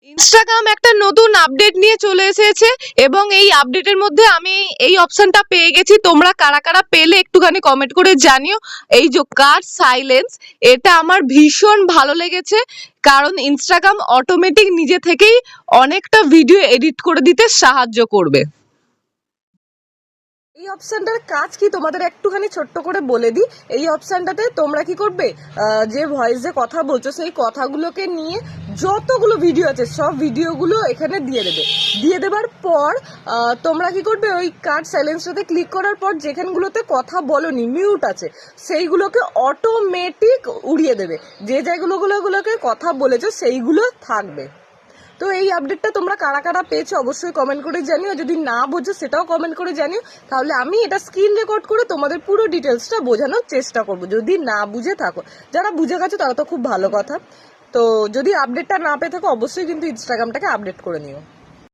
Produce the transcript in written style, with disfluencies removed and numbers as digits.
Instagram একটা নতুন update নিয়ে চলে এসেছে এবং এই আপডেটের মধ্যে আমি এই অপশনটা পেয়ে গেছি। তোমরা কারা কারা পেলে একটুখানি কমেন্ট করে জানিও। এই যে কার সাইলেন্স, এটা আমার ভীষণ ভালো লেগেছে, কারণ ইনস্টাগ্রাম অটোমেটিক নিজে থেকেই অনেকটা ভিডিও এডিট করে দিতে সাহায্য করবে। এই অপশনটার কাজ কি তোমাদের একটুখানি ছোট্ট করে বলে দিই। এই অপশনটাতে তোমরা কি করবে, যে ভয়েসে কথা বলছো সেই কথাগুলোকে নিয়ে যতগুলো ভিডিও আছে সব ভিডিওগুলো এখানে দিয়ে দেবে। দিয়ে দেবার পর তোমরা কি করবে, ওই কার্ড সাইলেন্সটাতে ক্লিক করার পর যেখানগুলোতে কথা বলনি, মিউট আছে, সেইগুলোকে অটোমেটিক উড়িয়ে দেবে। যে জায়গাগুলোকে কথা বলেছো সেইগুলো থাকবে। তো এই আপডেটটা তোমরা কারা কারা পেয়েছো অবশ্যই কমেন্ট করে জানিও। যদি না বোঝো সেটাও কমেন্ট করে জানিও, তাহলে আমি এটা স্ক্রিন রেকর্ড করে তোমাদের পুরো ডিটেলসটা বোঝানোর চেষ্টা করব যদি না বুঝে থাকো। যারা বুঝে গেছো তারা তো খুব ভালো কথা। তো যদি আপডেটটা না পেয়ে থাকো অবশ্যই কিন্তু ইনস্টাগ্রামটাকে আপডেট করে নিও।